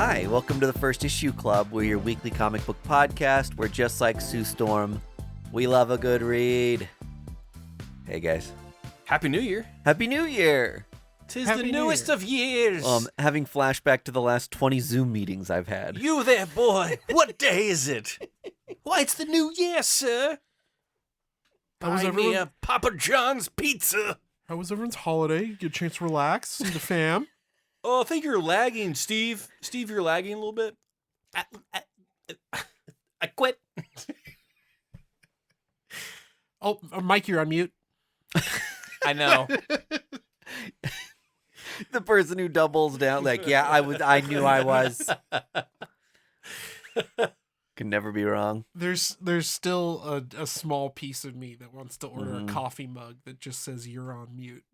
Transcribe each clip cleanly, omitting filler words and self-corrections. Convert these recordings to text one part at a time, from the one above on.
Hi, welcome to the First Issue Club. We're your weekly comic book podcast. We're just like Sue Storm. We love a good read. Hey, guys. Happy New Year. Happy New Year. 'Tis the newest of years. Having flashback to the last 20 Zoom meetings I've had. You there, boy. What day is it? Why, it's the new year, sir. Buy me a Papa John's pizza. How was everyone's holiday? Get a chance to relax, see the fam. Oh, I think you're lagging, Steve. Steve, you're lagging a little bit. I quit. Oh, Mike, you're on mute. I know. The person who doubles down, like, yeah, I knew I was. Can never be wrong. There's still a small piece of me that wants to order a coffee mug that just says you're on mute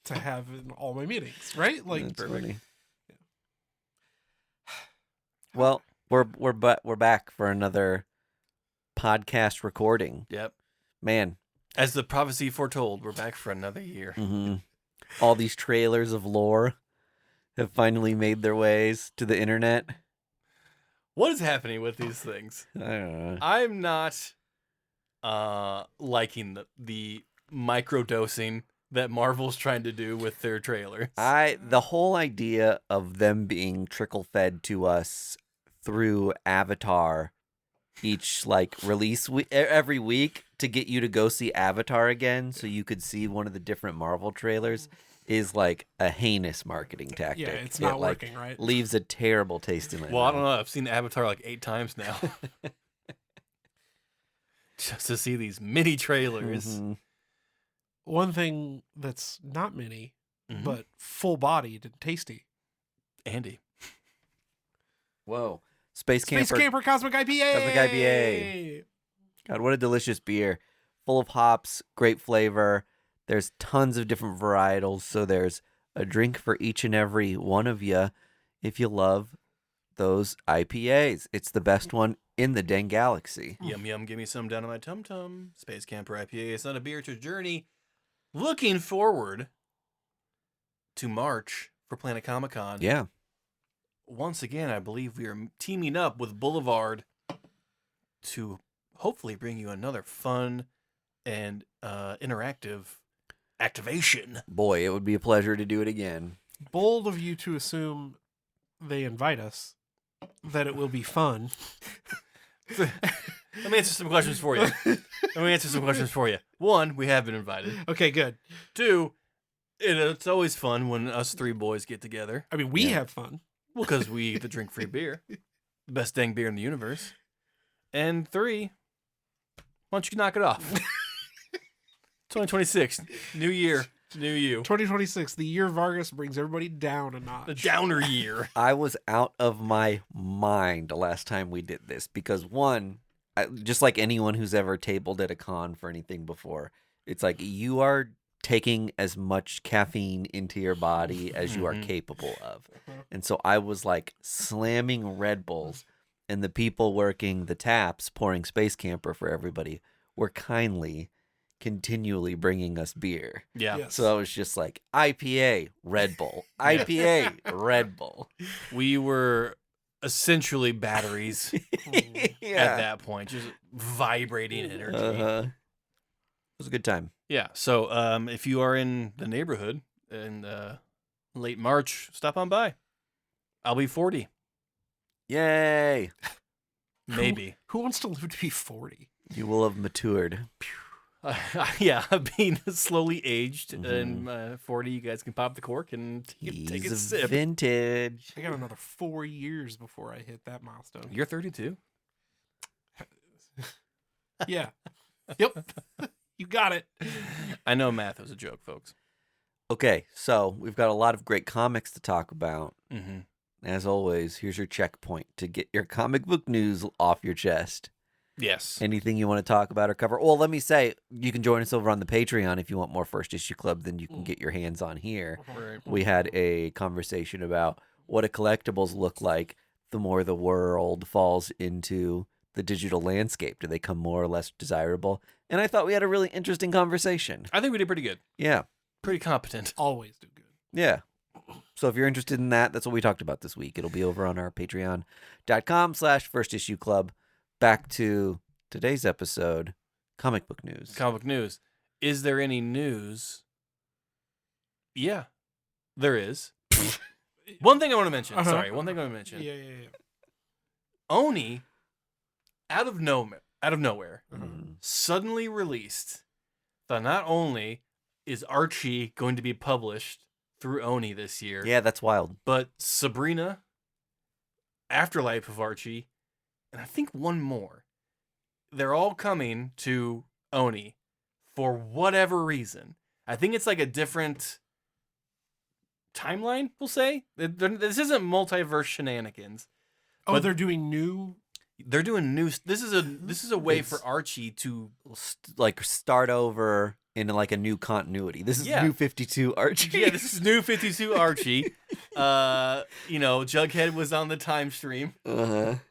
to have in all my meetings, right? Like, That's funny. Yeah. Well, we're back for another podcast recording. Yep. Man. As the prophecy foretold, we're back for another year. Mm-hmm. All these trailers of lore have finally made their ways to the internet. What is happening with these things? I don't know. I'm not liking the microdosing that Marvel's trying to do with their trailers. The whole idea of them being trickle fed to us through Avatar each release every week to get you to go see Avatar again so you could see one of the different Marvel trailers is like a heinous marketing tactic. Yeah, it's not working, right? Leaves a terrible taste in my mouth. Well, I don't know. I've seen Avatar like 8 times now. Just to see these mini trailers. Mm-hmm. One thing that's not mini, but full-bodied and tasty. Andy. Whoa. Space Camper Cosmic IPA! Cosmic IPA. God, what a delicious beer. Full of hops, great flavor. There's tons of different varietals, so there's a drink for each and every one of you if you love those IPAs. It's the best one in the dang galaxy. Yum, yum, give me some down on my tum-tum. Space Camper IPA. It's not a beer, it's a journey. Looking forward to March for Planet Comic-Con. Yeah. Once again, I believe we are teaming up with Boulevard to hopefully bring you another fun and interactive activation. Boy, it would be a pleasure to do it again. Bold of you to assume they invite us, that it will be fun. Let me answer some questions for you. One, we have been invited. Okay, good. 2, it's always fun when us 3 boys get together. I mean, we have fun. Well, because we get to drink free beer. The best dang beer in the universe. And 3, why don't you knock it off? 2026, new year, new you. 2026, the year Vargas brings everybody down a notch. The downer year. I was out of my mind the last time we did this because, one, just like anyone who's ever tabled at a con for anything before, it's like you are taking as much caffeine into your body as you are capable of. And so I was like slamming Red Bulls, and the people working the taps, pouring Space Camper for everybody, were continually bringing us beer. Yeah. Yes. So I was just like, IPA, Red Bull. IPA, Red Bull. We were essentially batteries at that point, just vibrating energy. It was a good time. Yeah. So if you are in the neighborhood in late March, stop on by. I'll be 40. Yay. Maybe. Who wants to live to be 40? You will have matured. Yeah, being slowly aged, and 40, you guys can pop the cork and take a sip. Vintage. I got another 4 years before I hit that milestone. You're 32? Yeah. Yep. You got it. I know math was a joke, folks. Okay, so we've got a lot of great comics to talk about. Mm-hmm. As always, here's your checkpoint to get your comic book news off your chest. Yes. Anything you want to talk about or cover? Well, let me say, you can join us over on the Patreon if you want more First Issue Club than you can get your hands on here. Right. We had a conversation about what do collectibles look like the more the world falls into the digital landscape. Do they come more or less desirable? And I thought we had a really interesting conversation. I think we did pretty good. Yeah. Pretty competent. Always do good. Yeah. So if you're interested in that, that's what we talked about this week. It'll be over on our patreon.com/firstissueclub. Back to today's episode, comic book news. Comic book news. Is there any news? Yeah, there is. One thing I want to mention. Sorry, one thing I want to mention. Yeah. Oni, out of nowhere, Mhm. suddenly released that not only is Archie going to be published through Oni this year, Yeah, that's wild. but Sabrina, Afterlife of Archie, and I think one more. They're all coming to Oni for whatever reason. I think it's like a different timeline, we'll say. This isn't multiverse shenanigans. Oh, But- they're doing new. They're doing new. This is a way for It's- Archie to. Like start over in like a new continuity. This is Yeah. New 52 Archie. Yeah, this is New 52 Archie. Jughead was on the time stream,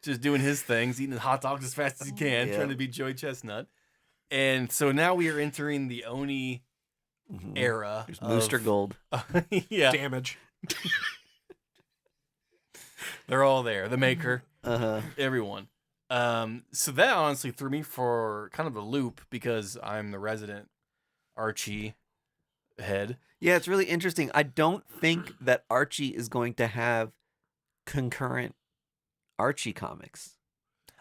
just doing his things, eating hot dogs as fast as he can, Yeah. trying to be Joey Chestnut. And so now we are entering the Oni era. There's Booster Gold. Yeah, Damage. they're all there. The Maker, Uh-huh. everyone. So that honestly threw me for kind of a loop because I'm the resident Archie head. Yeah, it's really interesting. I don't think that Archie is going to have concurrent Archie comics.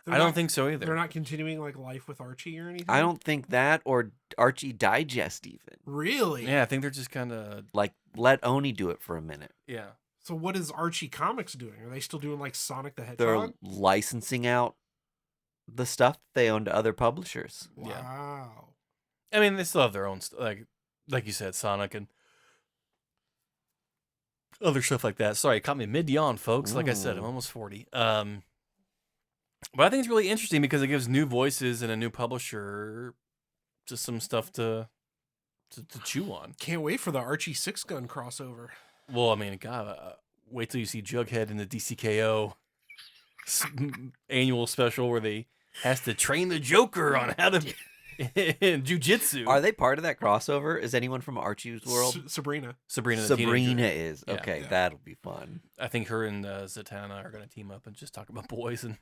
I don't think so either. They're not continuing like Life with Archie or anything. I don't think that, or Archie Digest even. Really. Yeah, I think they're just kind of Like, let Oni do it for a minute. yeah. So what is Archie Comics doing? Are they still doing like Sonic the They're Hedgehog? licensing out the stuff they own to other publishers. Yeah. Wow. I mean, they still have their own like you said, Sonic and other stuff like that. Sorry, it caught me mid yawn, folks. Like I said, I'm Ooh. almost 40. But I think it's really interesting because it gives new voices and a new publisher just some stuff to chew on. Can't wait for the Archie 6-gun crossover. Well, I mean, God, wait till you see Jughead in the DCKO annual special where they has to train the Joker on how to in jujitsu. Are they part of that crossover? Is anyone from Archie's world? Sabrina. Sabrina the Sabrina teenager. is. Yeah. Okay, Yeah. that'll be fun. I think her and Zatanna are going to team up and just talk about boys and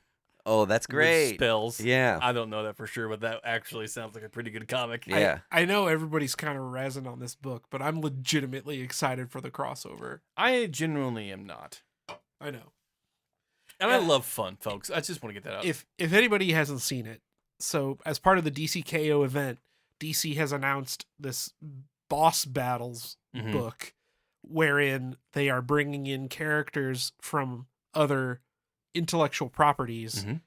Oh, that's with great. spells. Yeah. I don't know that for sure, but that actually sounds like a pretty good comic. Yeah. I know everybody's kind of razzing on this book, but I'm legitimately excited for the crossover. I genuinely am not. I know. And I love fun, folks. I just want to get that out. If anybody hasn't seen it, so as part of the DCKO event, DC has announced this Boss Battles Mhm. book wherein they are bringing in characters from other intellectual properties Mhm.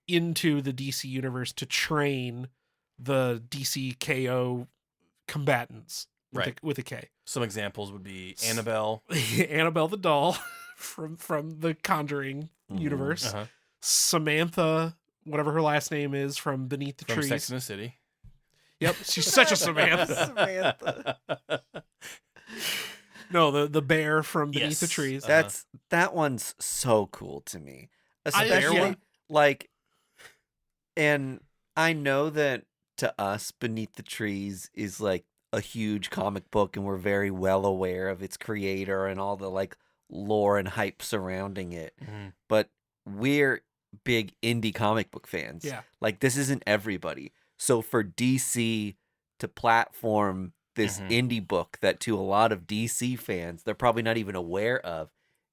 into the DC universe to train the DCKO combatants with, Right. with a K. Some examples would be Annabelle. Annabelle the doll from the Conjuring Mhm. universe. Uh-huh. Samantha, whatever her last name is, from Beneath the From Trees. Sex and the City. Yep, she's such a Samantha. Samantha. No, the bear from Beneath the Yes. Trees. That one's so cool to me. I- Especially yeah. like, and I know that to us, Beneath the Trees is like a huge comic book, and we're very well aware of its creator and all the like lore and hype surrounding it. Mhm. But we're big indie comic book fans. Yeah. Like, this isn't everybody. So for DC to platform this Mhm. indie book that to a lot of DC fans they're probably not even aware of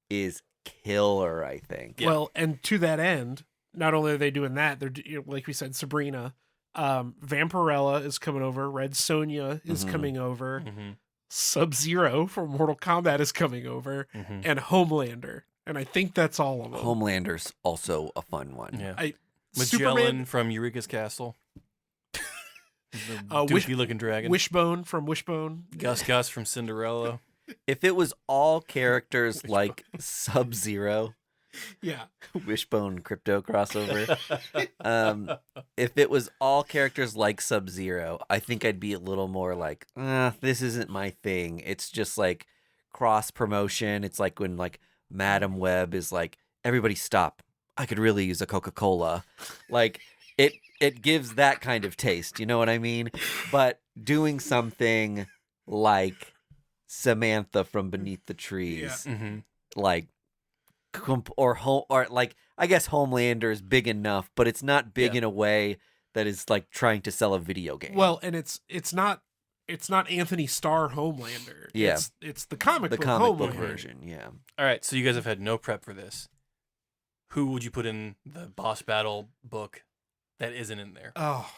is killer, I think. Yeah. Well, and to that end, not only are they doing that, they're like we said, Sabrina, Vampirella is coming over, Red Sonja is Mhm. coming over, Mhm. Sub-Zero from Mortal Kombat is coming over, Mhm. and Homelander. And I think that's all of them. Homelander's also a fun one. Yeah. Superman, Magellan from Eureka's Castle. The Wish- doofy looking dragon. Wishbone from Wishbone. Gus from Cinderella. If it was all characters like Sub-Zero, Yeah. Wishbone crypto crossover, if it was all characters like Sub-Zero, I think I'd be a little more like, this isn't my thing. It's just like cross promotion. It's like when like Madam Web is like, everybody stop. I could really use a Coca-Cola. Like it gives that kind of taste, you know what I mean? But doing something like Samantha from Beneath the Trees. Yeah. Mm-hmm. Like, or like, I guess Homelander is big enough, but it's not big Yeah. in a way that is like trying to sell a video game. Well, and it's not Anthony Starr Homelander. Yeah. It's the comic the book comic Homelander. book version, yeah. All right, so you guys have had no prep for this. Who would you put in the boss battle book that isn't in there? Oh,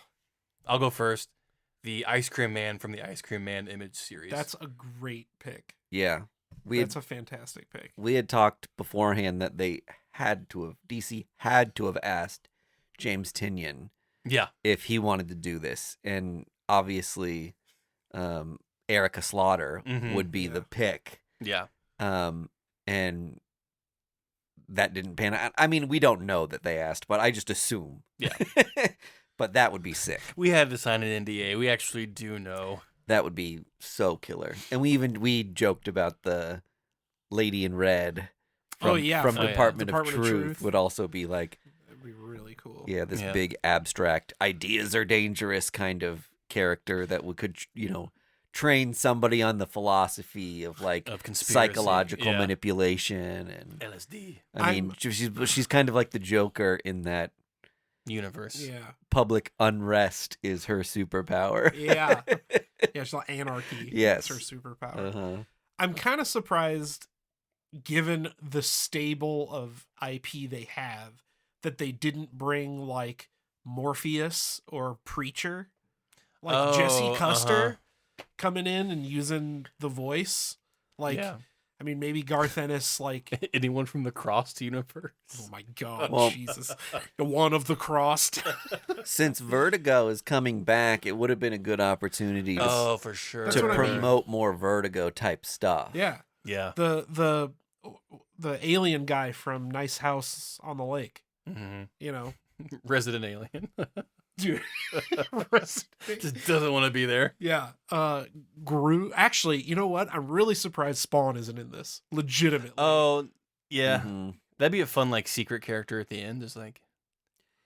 I'll go first. The Ice Cream Man from the Ice Cream Man Image series. that's a great pick. Yeah. That's a fantastic pick. We had talked beforehand that DC had to have asked James Tynion yeah. if he wanted to do this, and obviously Erica Slaughter Mhm. would be Yeah. the pick. Yeah. And that didn't pan out. I mean, we don't know that they asked, but I just assume. Yeah. But that would be sick. We had to sign an NDA. We actually do know. That would be so killer. And we joked about the Lady in Red from, Oh, yeah, from oh, yeah. Department, Department of of Truth Truth. would also be like, That'd be really cool. yeah, this Yeah. big abstract ideas are dangerous kind of character that could, train somebody on the philosophy of like Of conspiracy. psychological Yeah. manipulation. And LSD I mean, she's kind of like the Joker in that universe. Yeah. public unrest is her superpower. Yeah. Yeah, she's like anarchy. Yes. That's her superpower. Uh-huh. I'm kind of surprised, given the stable of IP they have, that they didn't bring like Morpheus or Preacher, like Jesse Oh, Custer coming in and using the voice. Like, yeah. I mean, maybe Garth Ennis, like, Anyone from the Crossed universe? oh my God, Well- Jesus. The one of the crossed. Since Vertigo is coming back, it would have been a good opportunity to, Oh, for sure. That's to what I mean. promote more Vertigo type stuff. Yeah. Yeah. The alien guy from Nice House on the Lake, Mm-hmm. you know. Resident Alien. Dude. Just doesn't want to be there. Yeah. Gru. Actually, you know what? I'm really surprised Spawn isn't in this. Legitimately. Oh, yeah. Mhm. That'd be a fun, like, secret character at the end. Just like,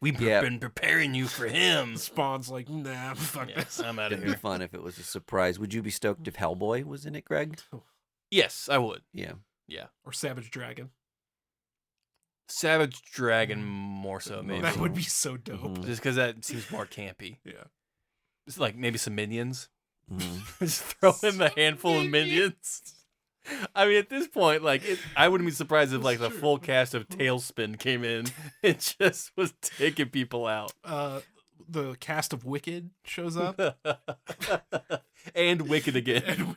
we've Yeah. been preparing you for him. Spawn's like, nah, fuck Yeah, this. I'm out of It'd be here. fun if it was a surprise. Would you be stoked if Hellboy was in it, Greg? Yes, I would. Yeah. Or Savage Dragon. Savage Dragon more so, maybe. That would be so dope. Mhm. Just because that seems more campy. Yeah. It's like maybe some minions. Mhm. Just throw in a handful of minions. I mean, at this point, like, I wouldn't be surprised if, like, the full cast of Tailspin came in and just was taking people out. The cast of Wicked shows up. And Wicked again.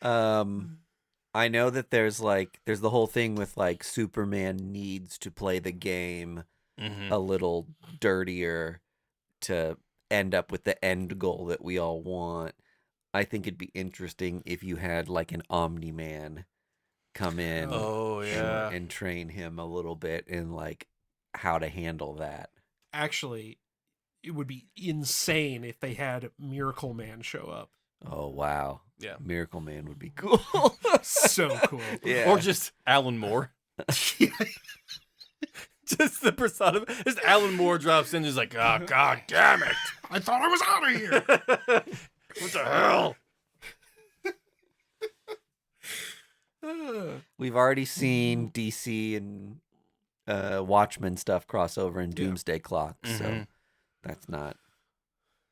I know that there's the whole thing with like Superman needs to play the game Mhm. a little dirtier to end up with the end goal that we all want. I think it'd be interesting if you had like an Omni-Man come in Oh, yeah. and train him a little bit in like how to handle that. Actually, it would be insane if they had Miracle Man show up. Oh wow. Yeah. Miracle Man would be cool. So cool. Yeah. Or just Alan Moore. Just the persona. Just Alan Moore drops in, just like, oh, God damn it. I thought I was out of here. What the hell? We've already seen DC and Watchmen stuff cross over in Doomsday Clock, so Mhm. that's not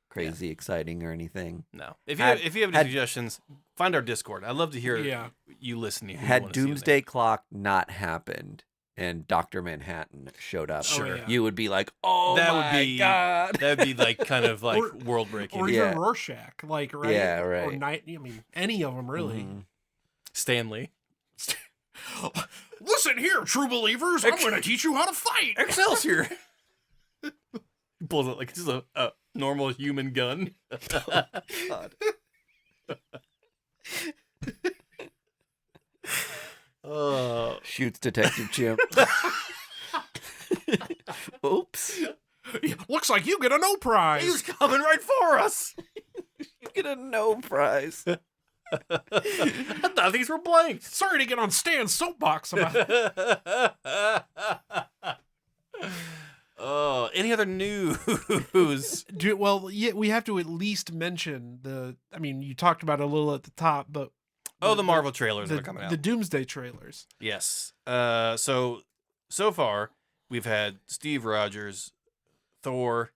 crazy exciting or anything. No. If Had- you have any had- suggestions, find our Discord. I'd love to hear Yeah. you listening. Had Doomsday Clock not happened and Dr. Manhattan showed up, Sure. yeah. you would be like, "Oh That my would be god!" That'd be like kind of like Or- world breaking. Or even Yeah. Rorschach. Like, right? Yeah, Or right. Night. I mean, any of them, really. Mhm. Stanley. Listen here, true believers. I'm going to teach you how to fight. Excelsior. He pulls out like just a normal human gun. God. Shoots Detective Chimp. Oops. Looks like you get a no prize. He's coming right for us. You get a no prize. I thought these were blanks. Sorry to get on Stan's soapbox about it. Oh, any other news? Well, yeah, we have to at least mention I mean, you talked about it a little at the top, but The Marvel trailers that are coming out. The Doomsday trailers. Yes. So far we've had Steve Rogers, Thor,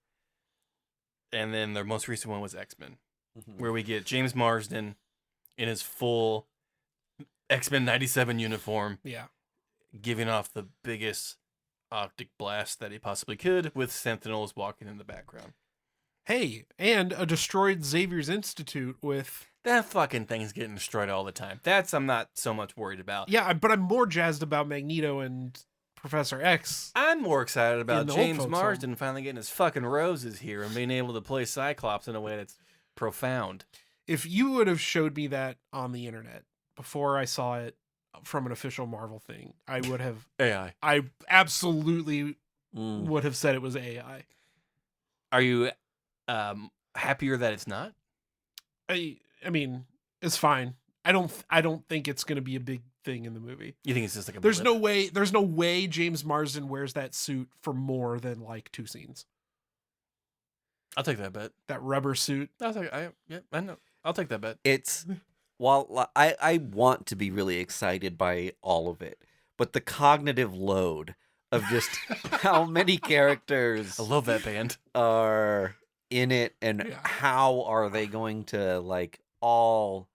and then the most recent one was X-Men, where we get James Marsden in his full X-Men 97 uniform, Yeah. giving off the biggest optic blast that he possibly could, with Sentinels walking in the background. Hey, and a destroyed Xavier's Institute with... That fucking thing's getting destroyed all the time. I'm not so much worried about. Yeah, but I'm more jazzed about Magneto and Professor X. I'm more excited about the old James folks' Marsden finally getting his fucking roses here and being able to play Cyclops in a way that's profound. If you would have showed me that on the internet before I saw it from an official Marvel thing, I would have... AI. I absolutely Mm. would have said it was AI. Are you happier that it's not? I mean, it's fine. I don't think it's going to be a big thing in the movie. You think it's just like a There's blip? no way James Marsden wears that suit for more than like 2 scenes. I'll take that bet. That rubber suit. I know. I'll take that bet. It's while I want to be really excited by all of it, but the cognitive load of just how many characters I love that band. are in it and Yeah. how are they going to like all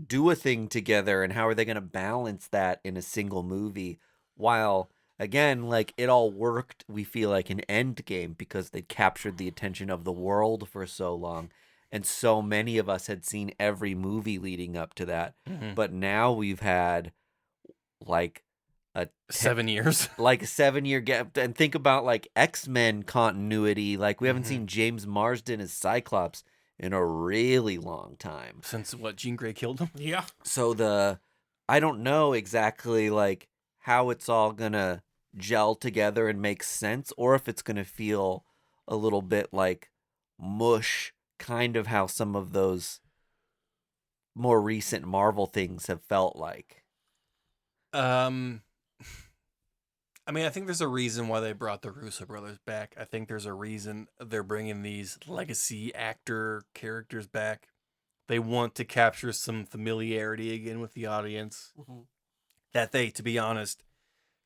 do a thing together and how are they going to balance that in a single movie while again like it all worked, we feel like in Endgame because they captured the attention of the world for so long and so many of us had seen every movie leading up to that. Mhm. But now we've had like 7 years. like a 7-year gap, and think about like X-Men continuity. Like we haven't Mhm. seen James Marsden as Cyclops in a really long time. Since what, Jean Grey killed him? Yeah. So I don't know exactly like how it's all gonna gel together and make sense, or if it's gonna feel a little bit like mush, kind of how some of those more recent Marvel things have felt like. I mean, I think there's a reason why they brought the Russo brothers back. I think there's a reason they're bringing these legacy actor characters back. They want to capture some familiarity again with the audience that they, to be honest,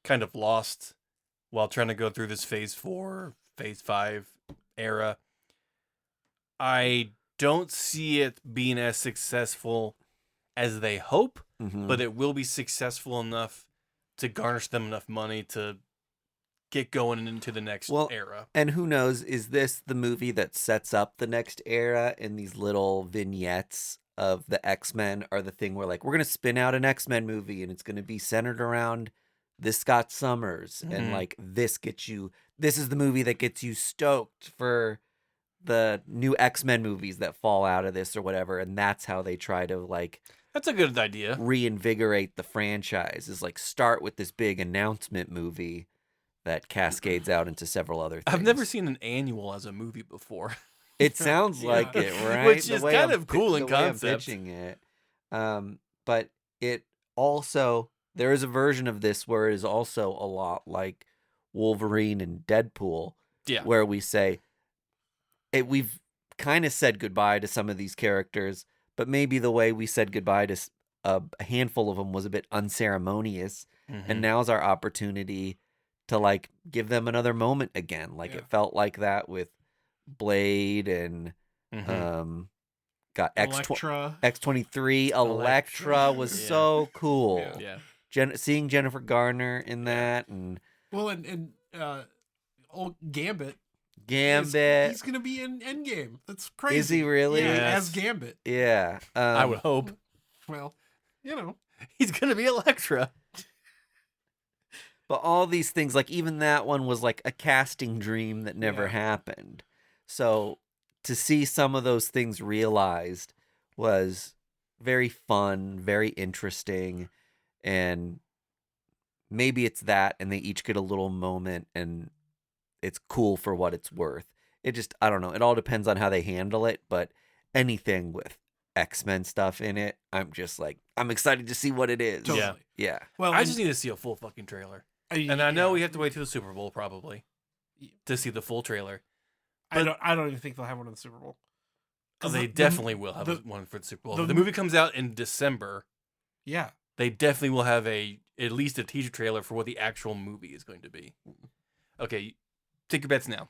kind of lost while trying to go through this Phase 4, Phase 5 era. I don't see it being as successful as they hope, Mhm. but it will be successful enough to garnish them enough money to get going into the next era. And who knows, is this the movie that sets up the next era, and these little vignettes of the X-Men are the thing where like we're going to spin out an X-Men movie and it's going to be centered around this Scott Summers and Mhm. like this is the movie that gets you stoked for the new X-Men movies that fall out of this or whatever, and that's how they try to like That's a good idea. reinvigorate the franchise, is like start with this big announcement movie that cascades out into several other things. I've never seen an annual as a movie before. It sounds like it, right? Which The is way kind I'm of cool in the way I'm concept. pitching it. But it also, there is a version of this where it is also a lot like Wolverine and Deadpool, Yeah. where we say, we've kind of said goodbye to some of these characters, but maybe the way we said goodbye to a handful of them was a bit unceremonious, and now's our opportunity to like give them another moment again. Like it felt like that with Blade and got Elektra. X-23. Elektra was Yeah. so cool. Yeah. Seeing Jennifer Garner in that, and Well, and old Gambit. Gambit. He's going to be in Endgame. That's crazy. Is he really? Yeah, Yes. as Gambit. Yeah. I would hope. Well, you know. He's going to be Elektra. But all these things, like even that one was like a casting dream that never Yeah. happened. So to see some of those things realized was very fun, very interesting. And maybe it's that, and they each get a little moment, and it's cool for what it's worth. It just, I don't know. It all depends on how they handle it. But anything with X-Men stuff in it, I'm just like, I'm excited to see what it is. Totally. Yeah. Yeah. Well, I just need to see a full fucking trailer. And I know we have to wait till the Super Bowl, probably. to see the full trailer. I don't even think they'll have one in the Super Bowl. Oh, 'Cause they definitely will have one for the Super Bowl. If the movie comes out in December, Yeah. they definitely will have at least a teaser trailer for what the actual movie is going to be. Okay, take your bets now.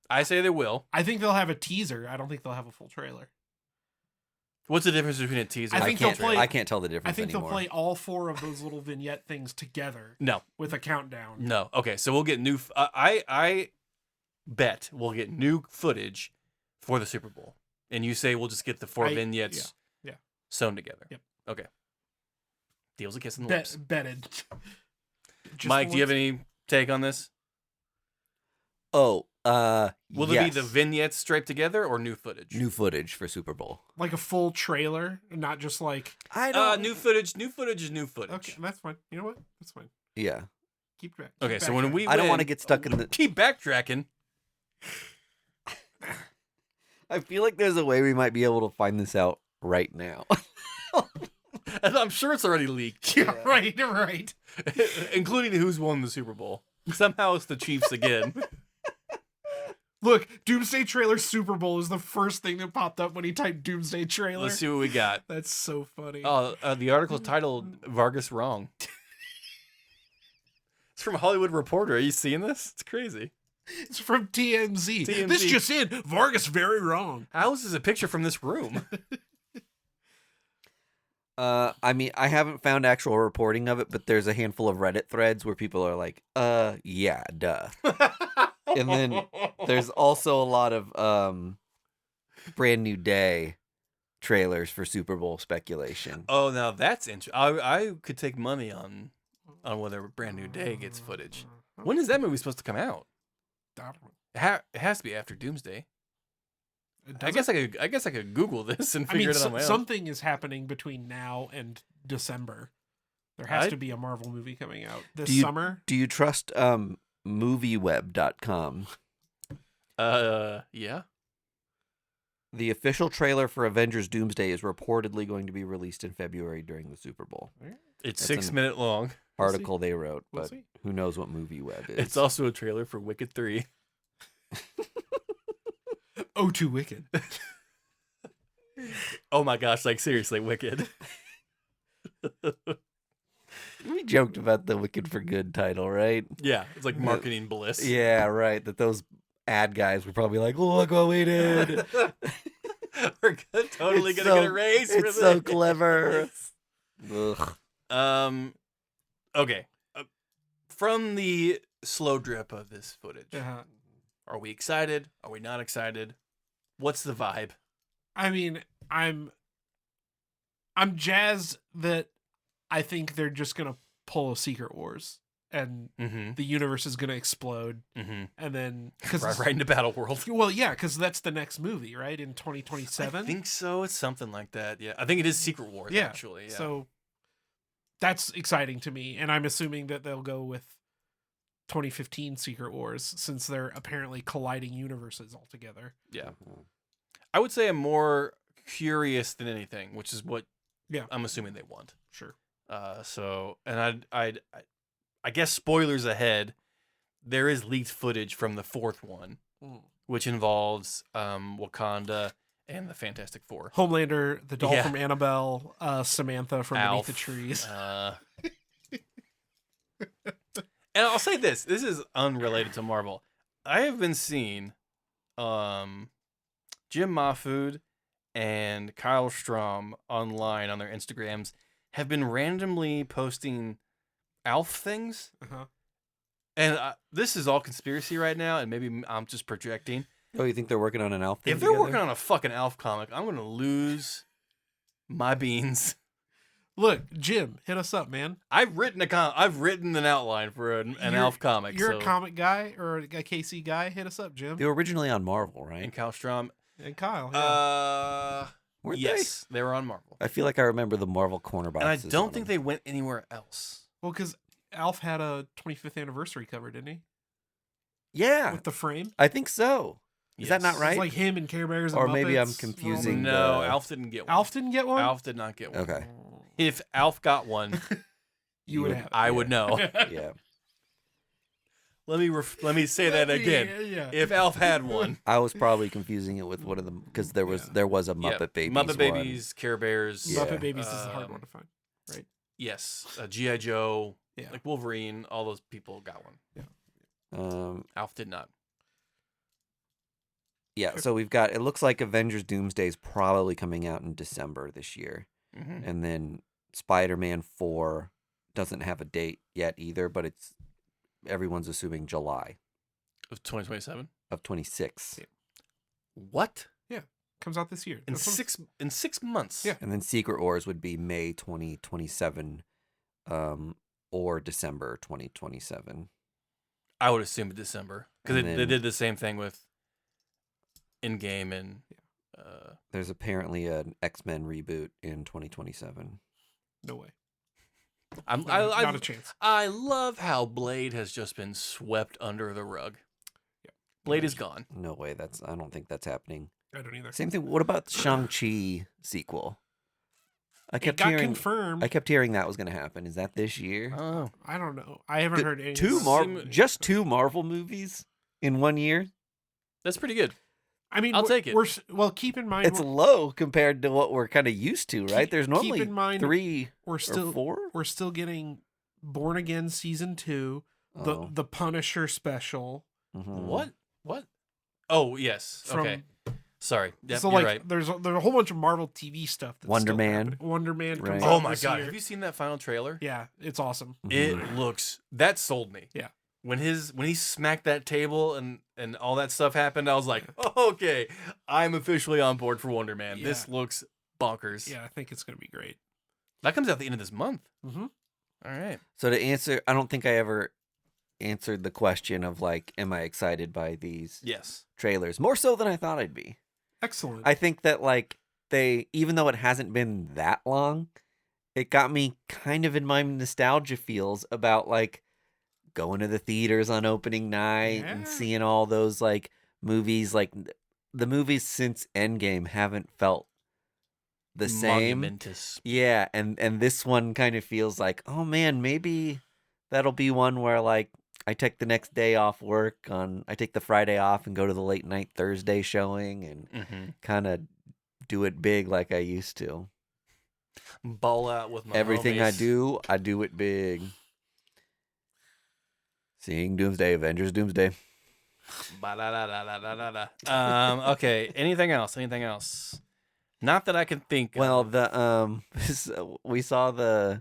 I say they will. I think they'll have a teaser. I don't think they'll have a full trailer. What's the difference between a teaser I and think a they'll trailer? play- I can't tell the difference I think anymore. they'll play all 4 of those little vignette things together No. with a countdown. No. Okay, so we'll get new... I bet we'll get new footage for the Super Bowl. And you say we'll just get the 4 vignettes yeah. sewn together. Yep. Okay. Deal's a kiss in the lips. Betted. Mike, do you have any take on this? Oh, Will it be the vignettes striped together or new footage? new footage for Super Bowl? like a full trailer, not just like I don't. New footage. New footage is new footage. okay, that's fine. You know what? That's fine. Yeah, Keep track. Okay, so when we I don't win- want to get stuck in the. keep backtracking. I feel like there's a way we might be able to find this out right now. And I'm sure it's already leaked, Yeah, right. including who's won the Super Bowl. Somehow it's the Chiefs again. Look, Doomsday Trailer Super Bowl is the first thing that popped up when he typed Doomsday Trailer. Let's see what we got. That's so funny. Oh, the article's titled "Vargas Wrong." It's from Hollywood Reporter. Are you seeing this? It's crazy. It's from TMZ. TMZ. This just in, Vargas very wrong. How is this a picture from this room? I mean, I haven't found actual reporting of it, but there's a handful of Reddit threads where people are like, yeah, duh. And then there's also a lot of Brand New Day trailers for Super Bowl speculation. Oh, now that's interesting. I could take money on whether Brand New Day gets footage. When is that movie supposed to come out? It has to be after Doomsday. I guess I could Google this and figure it out on my own. Something is happening between now and December. There has to be a Marvel movie coming out this summer. Do you trust movieweb.com? Yeah. The official trailer for Avengers Doomsday is reportedly going to be released in February during the Super Bowl. It's That's 6 an minute long. Article they wrote, We'll but see. who knows what MovieWeb is. It's also a trailer for Wicked 3. Oh, too wicked. Oh my gosh, like seriously, Wicked. We joked about the Wicked for Good title, right? Yeah, it's like marketing bliss. Yeah, right. That those ad guys were probably like, look what we did. We're totally It's gonna so- get a raise for It's so this. clever. Ugh. Okay. From the slow drip of this footage, Uh-huh. are we excited? Are we not excited? What's the vibe? I mean, I'm jazzed that I think they're just gonna pull a Secret Wars and Mm-hmm. the universe is gonna explode, Mm-hmm. and then because Right into Battle World. well, yeah, because that's the next movie, right, in 2027. I think so. It's something like that. Yeah, I think it is Secret Wars. Yeah, Actually. Yeah. So that's exciting to me, and I'm assuming that they'll go with 2015 Secret Wars since they're apparently colliding universes altogether. yeah. I would say I'm more curious than anything, which is what I'm assuming they want. Sure. So, and I guess spoilers ahead. There is leaked footage from the fourth one, which involves Wakanda and the Fantastic Four. Homelander, the doll Yeah. from Annabelle, Samantha from Alf, Beneath the Trees. And I'll say this is unrelated to Marvel. I have been seeing Jim Mahfood and Kyle Strom online on their Instagrams have been randomly posting Alf things. Uh-huh. And this is all conspiracy right now, and maybe I'm just projecting. Oh, you think they're working on an Alf thing If they're together? working on a fucking Alf comic, I'm going to lose my beans. Look, Jim, hit us up, man. I've written an outline for an Alf comic. You're so. a comic guy or a KC guy. Hit us up, Jim. They were originally on Marvel, And right? Kyle Strom. And Kyle. Yeah. Weren't Yes, they were on Marvel. they? I feel like I remember the Marvel corner And I boxes. don't on think them. they went anywhere else. Well, because Alf had a 25th anniversary cover, didn't he? Yeah, With the frame. I think so. Is that not Yes. right? It's like him and Care Bears and Or maybe I'm Muppets. confusing No, the- Alf didn't get one. Alf didn't get one? Alf did not get one. Okay. If Alf got one, You would have. I would know. Yeah. Let me say that again. Yeah. If Alf had one. I was probably confusing it with one of them because there was a Muppet Babies. Muppet one. Babies, Care Bears. Yeah. Muppet Babies is the hard one to find, right? Yes, G.I. Joe, Yeah. like Wolverine. All those people got one. Alf did not. Yeah, so we've got, it looks like Avengers Doomsday is probably coming out in December this year. Mm-hmm. And then Spider-Man 4 doesn't have a date yet either, but everyone's assuming July Of 2027. of 26. Yeah. What? Comes out this year. In This one's- 6 months. Yeah. And then Secret Wars would be May 2027 or December 2027. I would assume December because And they then- did the same thing with Endgame and There's apparently an X-Men reboot in 2027. No way. not a chance. I love how Blade has just been swept under the rug. Yeah. Blade is gone. No way, I don't think that's happening. I don't either. Same thing, what about the Shang-Chi sequel? It got confirmed. I kept hearing that was going to happen. Is that this year? Oh, I don't know. I haven't heard any. Just two Marvel movies in 1 year? that's pretty good. I mean, I'll take it. Well, keep in mind It's low compared to what we're kind of used to, right? There's normally keep in mind, 3 we're or still 4. we're still getting Born Again season 2, Oh. the Punisher special. Mhm. What? Oh, yes. From, Okay. Sorry. Yep, so you're like, right. there's a whole bunch of Marvel TV stuff. That's Wonder still Man. happening. Wonder Man. Comes Right. out Oh my this god! year. Have you seen that final trailer? Yeah, it's awesome. It Mhm. looks that sold me. Yeah. When he smacked that table and all that stuff happened, I was like, oh, okay, I'm officially on board for Wonder Man. This Yeah. looks bonkers. Yeah, I think it's gonna be great. That comes out at the end of this month. Mm-hmm. All right. So to answer, I don't think I ever answered the question of like, am I excited by these Yes. trailers? More so than I thought I'd be. Excellent. I think that like even though it hasn't been that long, it got me kind of in my nostalgia feels about like going to the theaters on opening night and Yeah. seeing all those like movies. Like the movies since Endgame haven't felt the same. Monumentous. Yeah, and this one kind of feels like, oh man, maybe that'll be one where like I take the next day off work I take the Friday off and go to the late night Thursday showing and Mm-hmm. kind of do it big like I used to. Ball out with my Everything I homies. do it big. Seeing Doomsday, Avengers Doomsday. Ba-da-da-da-da-da-da. Okay. Anything else? Anything else? Not that I can think Well, of. the we saw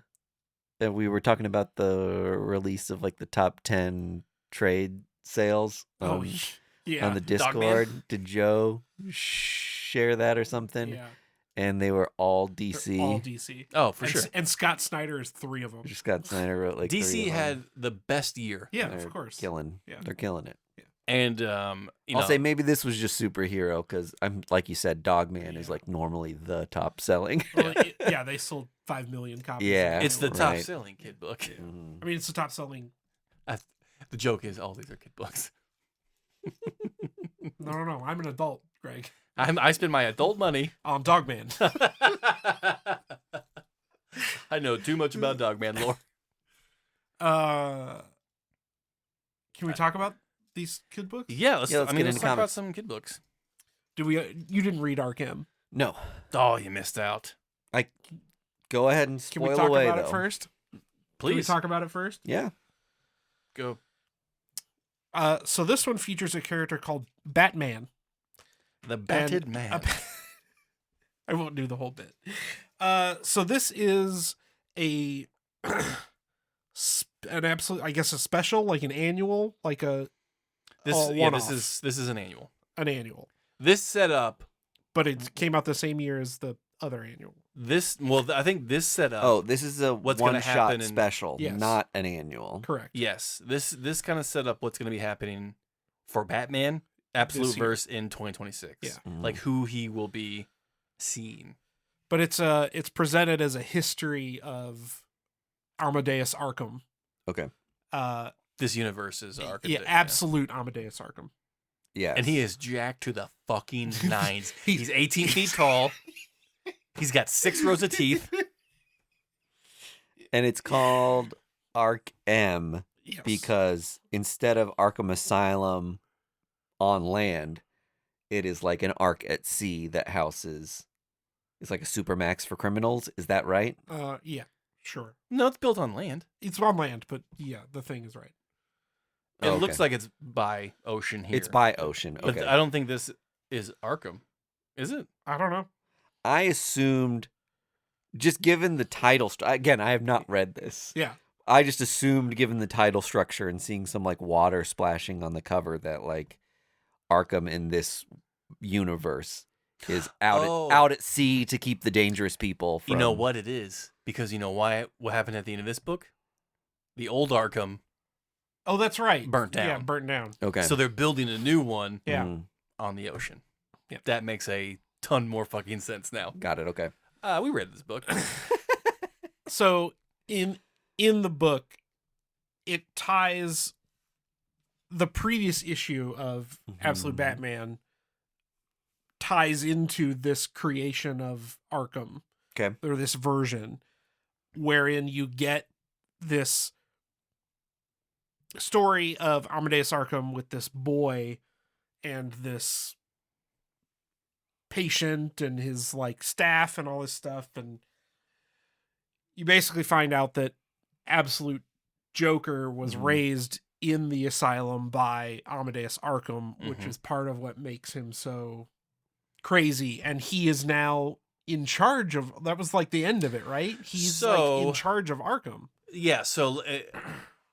we were talking about the release of like the top 10 trade sales yeah. on the Discord. Did Joe share that or something? Yeah. And they were all They're DC. all DC. Oh, for and, sure. And Scott Snyder is 3 of them. Just Scott Snyder wrote like 3 DC of them. had the best year. Yeah, They're of course. killing. Yeah. They're killing it. And I'll say maybe this was just superhero because I'm like you said, Dogman is Yeah. like normally the top selling. Well, yeah, they sold 5 million copies. Yeah. it's the Right. top selling kid book. Mhm. I mean, it's the top selling. The joke is all these are kid books. No. I'm an adult, Greg. I spend my adult money. On Dogman. I know too much about Dogman lore. Can we talk about these kid books? Yeah, let's Yeah, let's get let's into talk about comics. some kid books. You didn't read Ark M. No, Oh, you missed out. go ahead and Can spoil we talk away about though. it first? Can we Please talk about it first? Yeah. go. So this one features a character called Batman. The Batted And Man. I won't do the whole bit. So this is an absolute, I guess, a special, like an annual, like This one-off. this is an annual. an annual, This setup. but it came out the same year as the other annual. I think this setup. Oh, this is a What's gonna one-shot happen in- special, Yes. not an annual. Correct. Yes, this kind of set up what's going to be happening for Batman Absolute This year. Verse in 2026. Yeah. Mhm. Like who he will be seeing. But it's presented as a history of Amadeus Arkham. Okay. This universe is Yeah, architect. absolute Amadeus Arkham. Yeah. And he is jacked to the fucking nines. He's 18 feet tall. He's got 6 rows of teeth. And it's called Ark M. Yes. because instead of Arkham Asylum on land, it is like an Ark at sea that houses. It's like a supermax for criminals. Is that right? Yeah, sure. No, it's built on land. It's on land, but yeah, the thing is right. It Oh, okay. looks like it's by ocean here. It's by ocean. But Okay. I don't think this is Arkham. Is it? I don't know. I assumed, just given the title, again, I have not read this. Yeah. I just assumed, given the title structure and seeing some like water splashing on the cover, that like Arkham in this universe is out at sea to keep the dangerous people from. You know what it is? Because you know why? What happened at the end of this book? The old Arkham Oh, that's right. burnt down. Yeah, burnt down. Okay. So they're building a new one Yeah. Mhm. on the ocean. Yeah. That makes a ton more fucking sense now. Got it. Okay. We read this book. So in the book, it ties the previous issue of Absolute Mhm. Batman ties into this creation of Arkham. Okay. Or this version wherein you get this story of Amadeus Arkham with this boy and this patient and his like staff and all this stuff, and you basically find out that Absolute Joker was Mhm. raised in the asylum by Amadeus Arkham, which Mhm. is part of what makes him so crazy, and he is now in charge of. That was like the end of it, right? He's like in charge of Arkham. Yeah, so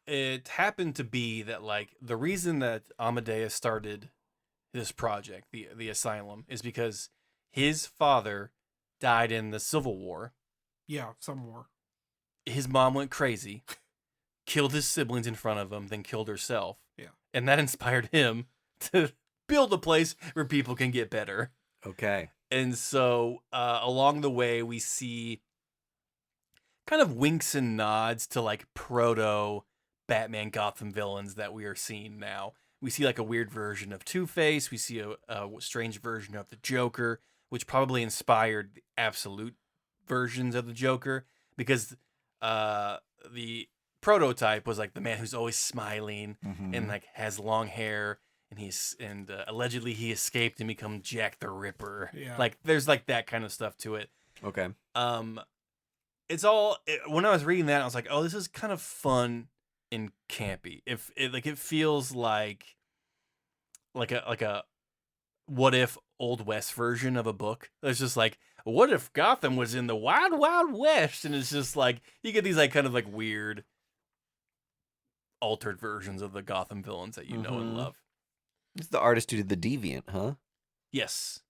it happened to be that like the reason that Amadeus started this project, the asylum, is because his father died in the Civil War. Yeah, some more. His mom went crazy, killed his siblings in front of him, then killed herself. Yeah. And that inspired him to build a place where people can get better. Okay. And so along the way, we see kind of winks and nods to like proto Batman Gotham villains that we are seeing now. We see like a weird version of Two-Face. We see a strange version of the Joker, which probably inspired the absolute versions of the Joker, because the prototype was like the man who's always smiling Mhm. and like has long hair, and allegedly he escaped and become Jack the Ripper. Yeah. Like there's like that kind of stuff to it. Okay. It's all when I was reading that, I was like, oh, this is kind of fun and campy. If it like it feels like a what if Old West version of a book. It's just like, what if Gotham was in the wild, wild west? And it's just like you get these like kind of like weird altered versions of the Gotham villains that you know and Mhm. love. It's the artist who did the Deviant, huh? Yes.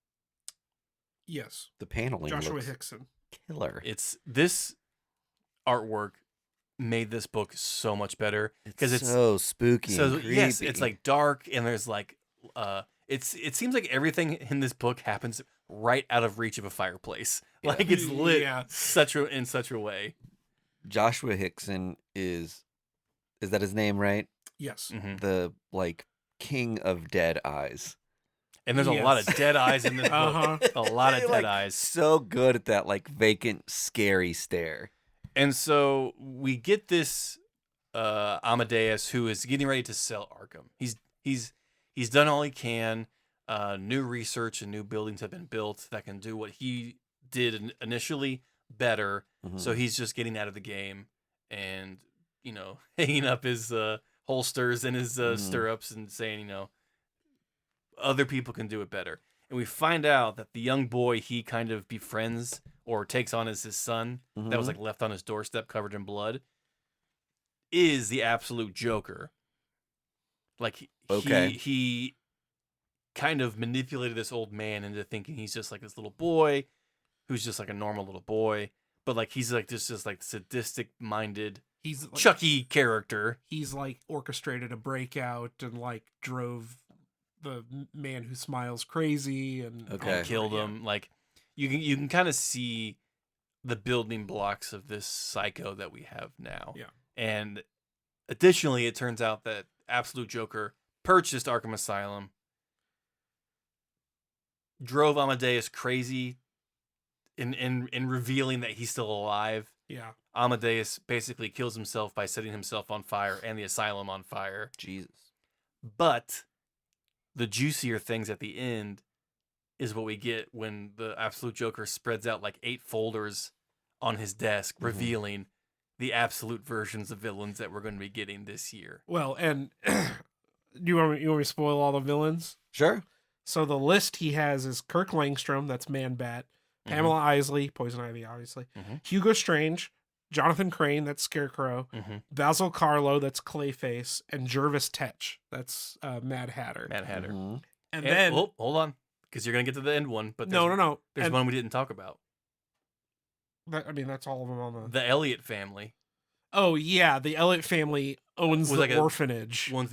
Yes. The paneling Joshua looks Hickson. killer. It's this artwork made this book so much better because it's so spooky. so and yes, creepy. it's like dark and there's like it seems like everything in this book happens right out of reach of a fireplace. Yeah. Like it's lit Yeah. in such a way. Joshua Hickson is that his name, right? Yes. Mhm. The like king of dead eyes. And there's a lot of Yes. dead eyes in this Uh-huh. book. A lot of dead Like, eyes. So good at that like vacant, scary stare. And so we get this Amadeus who is getting ready to sell Arkham. He's done all he can. New research and new buildings have been built that can do what he did initially better. Mhm. So he's just getting out of the game and, you know, hanging up his holsters and his Mhm. stirrups and saying, you know, other people can do it better. And we find out that the young boy he kind of befriends or takes on as his son that was Mhm. like left on his doorstep covered in blood is the absolute Joker. Like Okay. he kind of manipulated this old man into thinking he's just like this little boy who's just like a normal little boy, but like he's like just like sadistic minded He's like, Chucky character. he's like orchestrated a breakout and like drove the man who smiles crazy and Okay. And killed Yeah. him. Like you can kind of see the building blocks of this psycho that we have now. Yeah. And additionally, it turns out that Absolute Joker purchased Arkham Asylum, drove Amadeus crazy in revealing that he's still alive. Yeah. Amadeus basically kills himself by setting himself on fire and the asylum on fire. Jesus. But the juicier things at the end is what we get when the Absolute Joker spreads out like 8 folders on his desk, revealing the absolute versions of villains that we're going to be getting this year. Well, and you want me to spoil all the villains? Sure. So the list he has is Kirk Langstrom, that's Man-Bat, Pamela Isley, Poison Ivy, obviously, Hugo Strange, Jonathan Crane, that's Scarecrow, Basil Carlo, that's Clayface, and Jervis Tetch, that's Mad Hatter. Mad Hatter. And then... hold on, because you're going to get to the end one. But No. There's one we didn't talk about. That's all of them on the... The Elliott family. Oh, yeah, the Elliott family owns the orphanage. Owns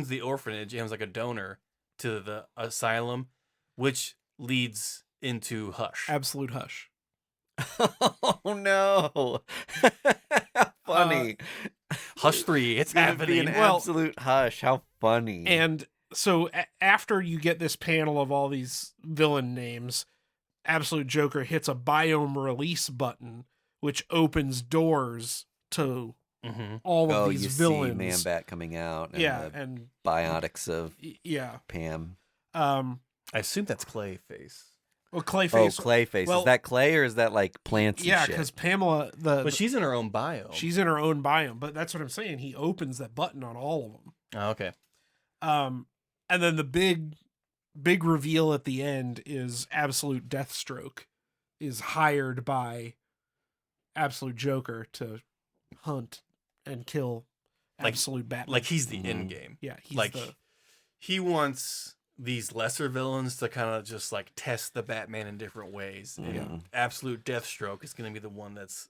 the orphanage and was like a donor to the asylum, which leads into Hush. Absolute Hush. Oh no! Funny. Hush 3, it's Gonna happening. be an absolute hush. How funny! And so after you get this panel of all these villain names, Absolute Joker hits a biome release button, which opens doors to all of these villains. See Man-Bat coming out. And and biotics of Pam. I assume that's Clayface. Well, Clayface. Oh, Clayface. Well, is that clay or is that like plants? And yeah, shit? because Pamela, but she's in her own biome. She's in her own biome, but that's what I'm saying. He opens that button on all of them. Oh, okay. And then the big reveal at the end is Absolute Deathstroke is hired by Absolute Joker to hunt and kill Absolute Batman. Like he's the end game. Yeah, he's like he wants these lesser villains to kind of just like test the Batman in different ways. And Absolute Deathstroke is going to be the one that's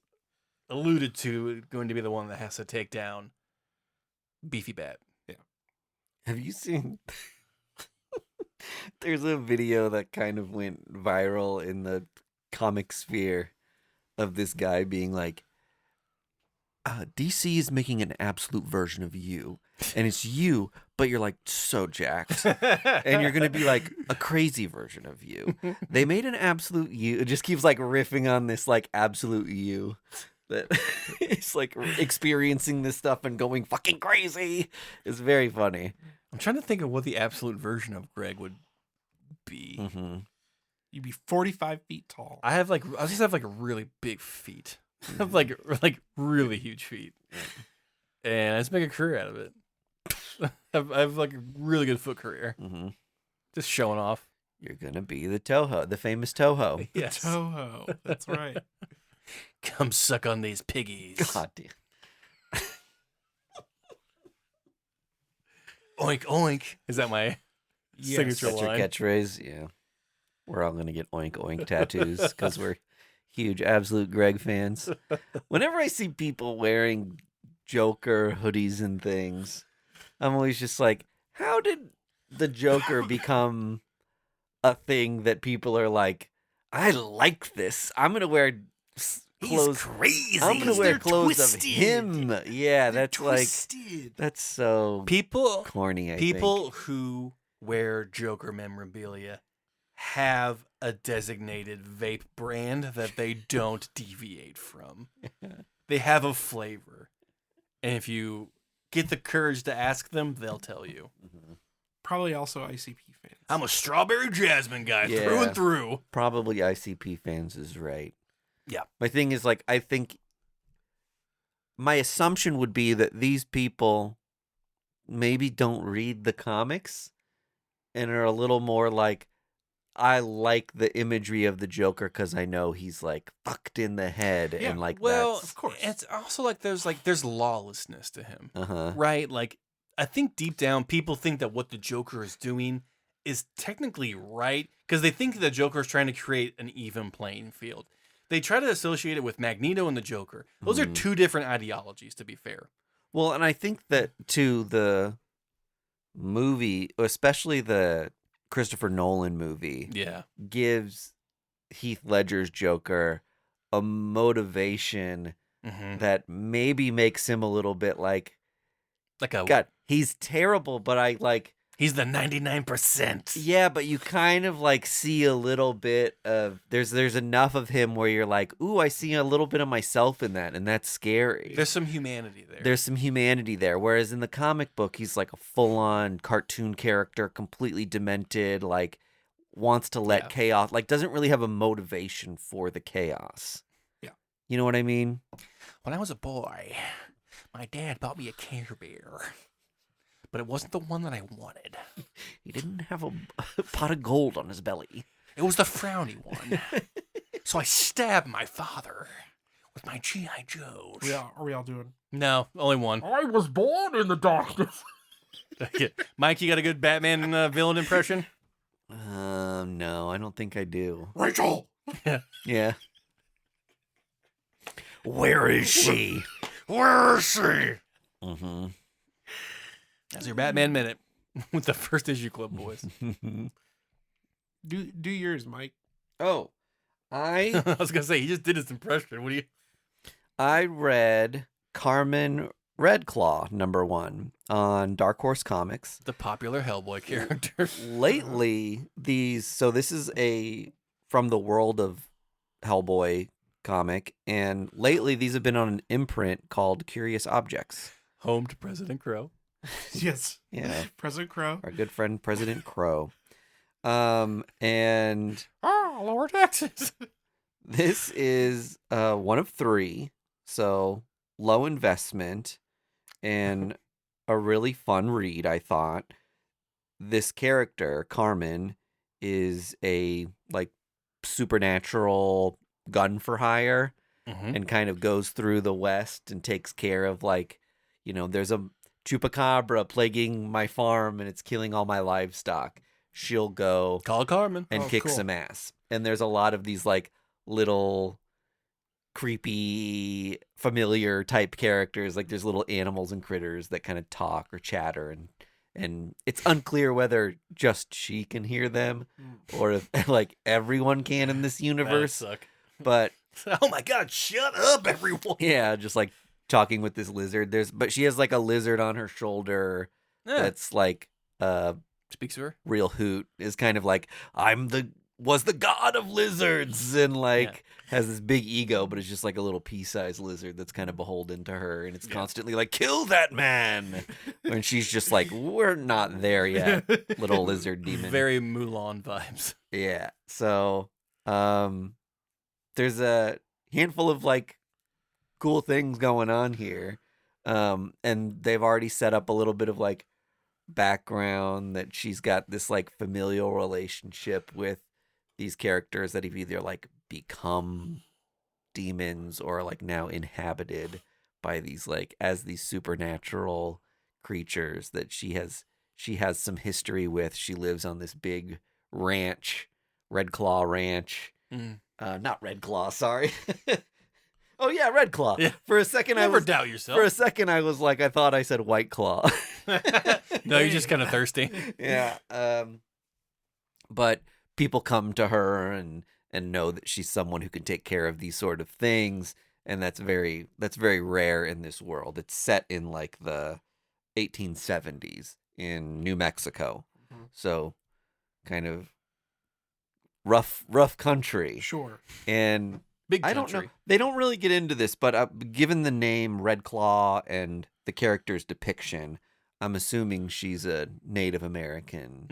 alluded to, going to be the one that has to take down Beefy Bat. Yeah. Have you seen? There's a video that kind of went viral in the comic sphere of this guy being like, DC is making an absolute version of you, and it's you, but you're like so jacked, and you're gonna be like a crazy version of you. They made an absolute you. It just keeps like riffing on this like absolute you that is like experiencing this stuff and going fucking crazy. It's very funny. I'm trying to think of what the absolute version of Greg would be. You'd be 45 feet tall. I just have like really big feet. I have like really huge feet, and I just make a career out of it. I have like a really good foot career. Just showing off. You're gonna be the Toho, the famous Toho. Yes. Toho. That's right. Come suck on these piggies. God damn. Oink oink. Is that my signature That's your line? catchphrase. Yeah. We're all gonna get oink oink tattoos because we're huge Absolute Greg fans. Whenever I see people wearing Joker hoodies and things, I'm always just like, how did the Joker become a thing that people are like, I like this. I'm gonna wear clothes. He's crazy. I'm gonna wear clothes twisted. of him. Yeah, that's Twisted. like that's so People corny. I People who wear Joker memorabilia have a designated vape brand that they don't deviate from. They have a flavor. And if you get the courage to ask them, they'll tell you. Probably also ICP fans. I'm a strawberry jasmine guy through and through. Probably ICP fans is right. Yeah. My thing is like, I think my assumption would be that these people maybe don't read the comics and are a little more like, I like the imagery of the Joker because I know he's like fucked in the head and like well, that's... of course. It's also like there's lawlessness to him. Uh-huh. Right? Like I think deep down people think that what the Joker is doing is technically right because they think the Joker is trying to create an even playing field. They try to associate it with Magneto and the Joker. Those are two different ideologies, to be fair. Well, and I think that to the movie, especially the Christopher Nolan movie, gives Heath Ledger's Joker a motivation that maybe makes him a little bit like a God, he's terrible, but I like He's the 99%. Yeah, but you kind of like see a little bit of there's enough of him where you're like, ooh, I see a little bit of myself in that, and that's scary. There's some humanity there. There's some humanity there. Whereas in the comic book, he's like a full-on cartoon character, completely demented, like wants to let chaos, like doesn't really have a motivation for the chaos. Yeah. You know what I mean? When I was a boy, my dad bought me a Care Bear. But it wasn't the one that I wanted. He didn't have a pot of gold on his belly. It was the frowny one. So I stabbed my father with my G.I. Joes. Are we all doing? No, only one. I was born in the darkness. Mike, you got a good Batman villain impression? No, I don't think I do. Rachel! Yeah. Where is she? Where is she? Mm-hmm. That's your Batman Minute with the first issue Club Boys. Do yours, Mike. Oh, I was gonna say he just did his impression. What do you? I read Carmen Red Claw #1 on Dark Horse Comics. The popular Hellboy character. Lately, this is from the world of Hellboy comic, and lately these have been on an imprint called Curious Objects. Home to President Crow. Yes. Yeah. President Crow. Our good friend President Crow. And Lower taxes. this is one of 3, so low investment and a really fun read, I thought. This character, Carmen, is a like supernatural gun for hire and kind of goes through the West and takes care of like, there's a chupacabra plaguing my farm and it's killing all my livestock. She'll go call Carmen and kick some ass. And there's a lot of these like little creepy familiar type characters. Like there's little animals and critters that kind of talk or chatter, and it's unclear whether just she can hear them or if like everyone can in this universe. That'd suck. But oh my god, shut up everyone. Yeah, just like talking with this lizard. But she has like a lizard on her shoulder that's like speaks to her. Real hoot is kind of like was the god of lizards and like has this big ego, but it's just like a little pea-sized lizard that's kind of beholden to her, and it's constantly like, kill that man. And she's just like, we're not there yet, little lizard demon. Very Mulan vibes. Yeah. So there's a handful of like cool things going on here. And they've already set up a little bit of like background that she's got this like familial relationship with these characters that have either like become demons or like now inhabited by these like as these supernatural creatures that she has some history with. She lives on this big ranch, Red Claw Ranch. Not Red Claw, sorry. Oh yeah, Red Claw. Yeah. For a second, Never doubt yourself. For a second, I was like, I thought I said White Claw. No, you're just kind of thirsty. Yeah. But people come to her and know that she's someone who can take care of these sort of things, and that's very rare in this world. It's set in like the 1870s in New Mexico, so kind of rough country. Sure. And big country. I don't know. They don't really get into this, but given the name Red Claw and the character's depiction, I'm assuming she's a Native American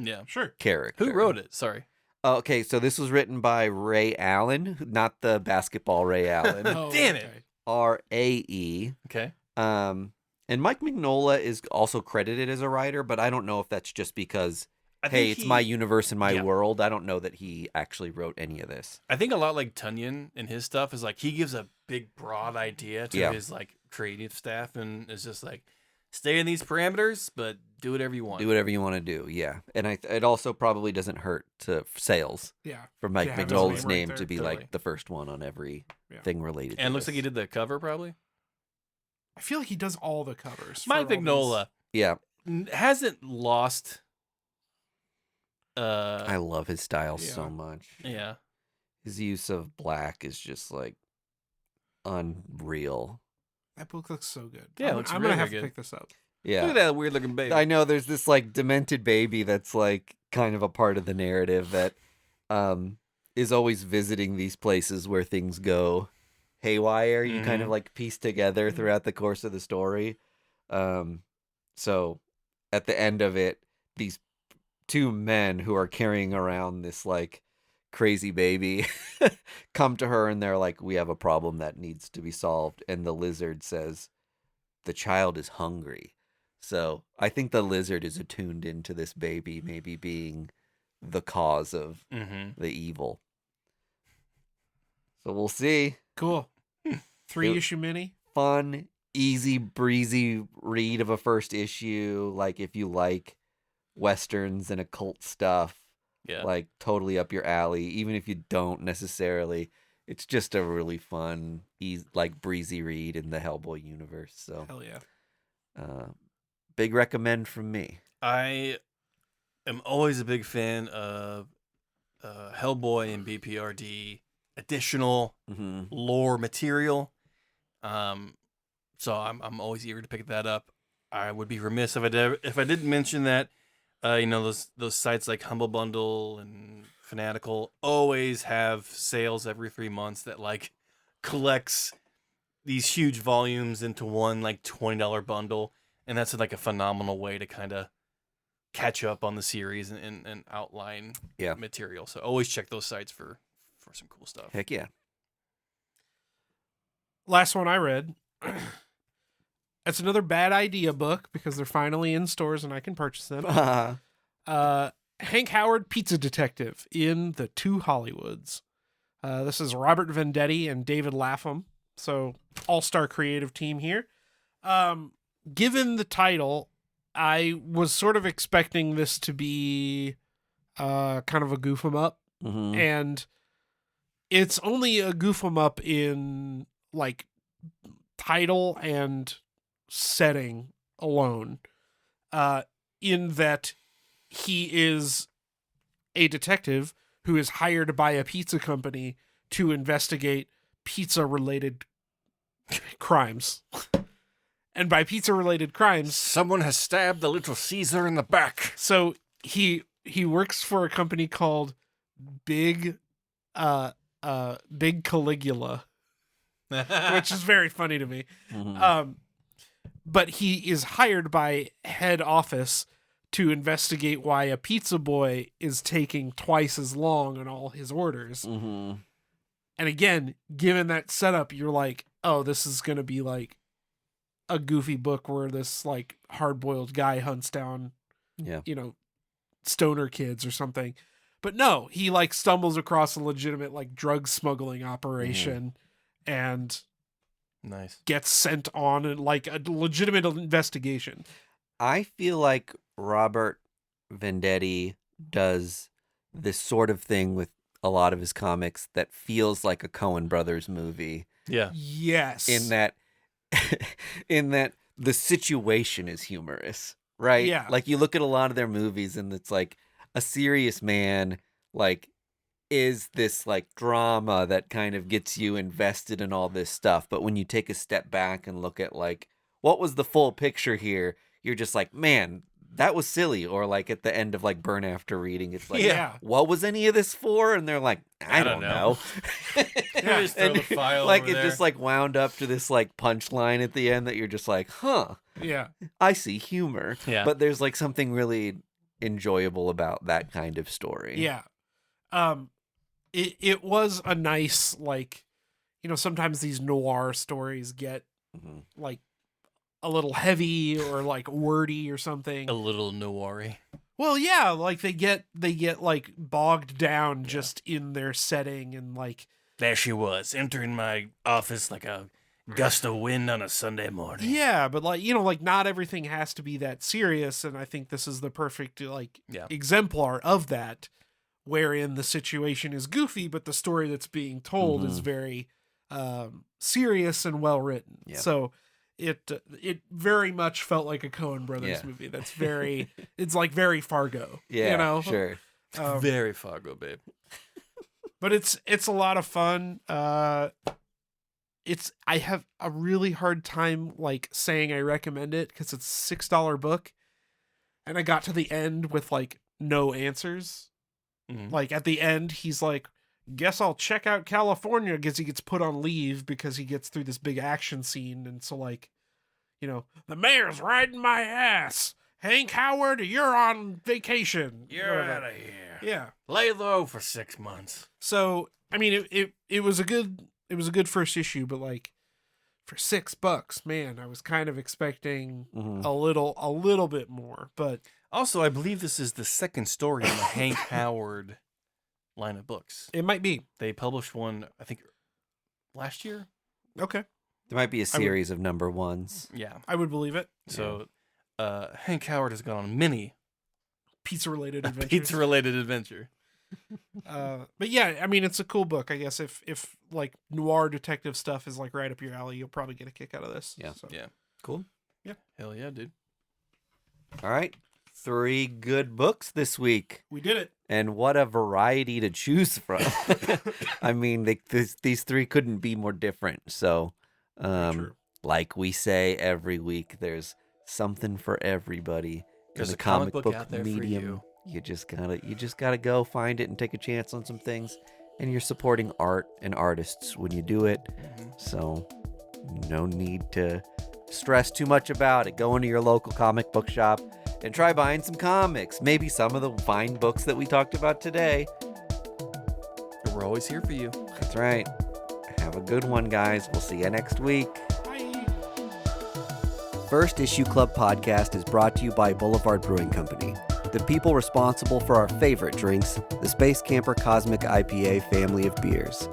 character. Who wrote it? Sorry. Okay, so this was written by Ray Allen, not the basketball Ray Allen. Damn it. R-A-E. Okay. And Mike Mignola is also credited as a writer, but I don't know if that's just because, hey, it's my universe and my world. I don't know that he actually wrote any of this. I think a lot like Tunyon and his stuff is like he gives a big, broad idea to his like creative staff, and it's just like, stay in these parameters, but do whatever you want. Do whatever you want to do, yeah. And it also probably doesn't hurt to sales. Yeah. For Mike Mignola's name right to be totally. like the first one on every thing related. And to looks like he did the cover probably. I feel like he does all the covers. Mike Mignola, hasn't lost. I love his style so much. Yeah. His use of black is just like unreal. That book looks so good. Yeah, I'm gonna have to pick this up. Yeah. Look at that weird looking baby. I know there's this like demented baby that's like kind of a part of the narrative that is always visiting these places where things go haywire. You kind of like piece together throughout the course of the story. So at the end of it, these two men who are carrying around this like crazy baby come to her and they're like, we have a problem that needs to be solved. And the lizard says, the child is hungry. So I think the lizard is attuned into this baby maybe being the cause of the evil. So we'll see. Cool. 3-issue mini. Fun, easy, breezy read of a first issue. Like if you like Westerns and occult stuff, like totally up your alley. Even if you don't necessarily, it's just a really fun, easy, like breezy read in the Hellboy universe. So hell yeah. Big recommend from me. I am always a big fan of Hellboy and BPRD additional lore material. So I'm always eager to pick that up. I would be remiss if I didn't mention that. Those sites like Humble Bundle and Fanatical always have sales every 3 months that like collects these huge volumes into one like $20 bundle, and that's like a phenomenal way to kind of catch up on the series and outline material. So always check those sites for some cool stuff. Heck yeah. Last one I read. It's another Bad Idea book because they're finally in stores and I can purchase them. Hank Howard, Pizza Detective in the Two Hollywoods. This is Robert Venditti and David Lapham. So all-star creative team here. Given the title, I was sort of expecting this to be kind of a goof 'em up. And it's only a goof 'em up in like title and setting alone, in that he is a detective who is hired by a pizza company to investigate pizza-related crimes. And by pizza-related crimes, someone has stabbed the little Caesar in the back. So he works for a company called Big Caligula, which is very funny to me. But he is hired by head office to investigate why a pizza boy is taking twice as long on all his orders. And again, given that setup, you're like, oh, this is going to be like a goofy book where this like hard-boiled guy hunts down, stoner kids or something. But no, he like stumbles across a legitimate like drug smuggling operation and gets sent on like a legitimate investigation. I feel like Robert Venditti does this sort of thing with a lot of his comics that feels like a Coen Brothers movie. Yeah. Yes. In that the situation is humorous, right? Yeah. Like you look at a lot of their movies and it's like a serious man like is this like drama that kind of gets you invested in all this stuff. But when you take a step back and look at like what was the full picture here, you're just like, man, that was silly. Or like at the end of like Burn After Reading, it's like, what was any of this for? And they're like, I don't know. Just throw the file like over it there. just like wound up to this like punchline at the end that you're just like, huh. Yeah. I see humor. Yeah. But there's like something really enjoyable about that kind of story. Yeah. It was a nice, like, sometimes these noir stories get like a little heavy or like wordy or something. A little noir-y. Well, yeah, like they get like bogged down just in their setting and like there she was entering my office like a gust of wind on a Sunday morning. Yeah, but like like not everything has to be that serious, and I think this is the perfect like exemplar of that, wherein the situation is goofy, but the story that's being told is very serious and well written. Yeah. So it very much felt like a Coen Brothers movie. That's very it's like very Fargo. Yeah, sure. Very Fargo, babe. But it's a lot of fun. I have a really hard time like saying I recommend it because it's a $6 book, and I got to the end with like no answers. Like at the end, he's like, "Guess I'll check out California," because he gets put on leave because he gets through this big action scene, and so like, the mayor's riding my ass. Hank Howard, you're on vacation. You're out of here. Yeah. Lay low for 6 months. So I mean, it was a good first issue, but like for $6, man, I was kind of expecting a little bit more. But Also, I believe this is the second story in the Hank Howard line of books. it might be They published one, I think, last year. okay. There might be a series of number ones. Yeah. I would believe it. So Hank Howard has gone on many Pizza-related adventures. pizza-related adventure. But yeah, I mean, it's a cool book. I guess if like noir detective stuff is like right up your alley, you'll probably get a kick out of this. Yeah. So. Yeah. Cool. Hell yeah, dude. All right. 3 good books this week. We did it. And what a variety to choose from. I mean, these 3 couldn't be more different. So, True. like we say every week, there's something for everybody. There's in a the comic book out there for you. You just gotta go find it and take a chance on some things. And you're supporting art and artists when you do it. So no need to stress too much about it. Go into your local comic book shop and try buying some comics. Maybe some of the fine books that we talked about today. We're always here for you. That's right. Have a good one, guys. We'll see you next week. Bye. First Issue Club podcast is brought to you by Boulevard Brewing Company, the people responsible for our favorite drinks, the Space Camper Cosmic IPA family of beers.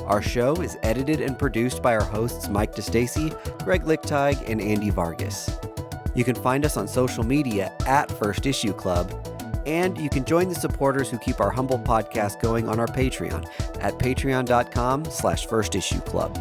Our show is edited and produced by our hosts Mike DeStacy, Greg Lichtig, and Andy Vargas. You can find us on social media at First Issue Club, and you can join the supporters who keep our humble podcast going on our Patreon at patreon.com/firstissueclub.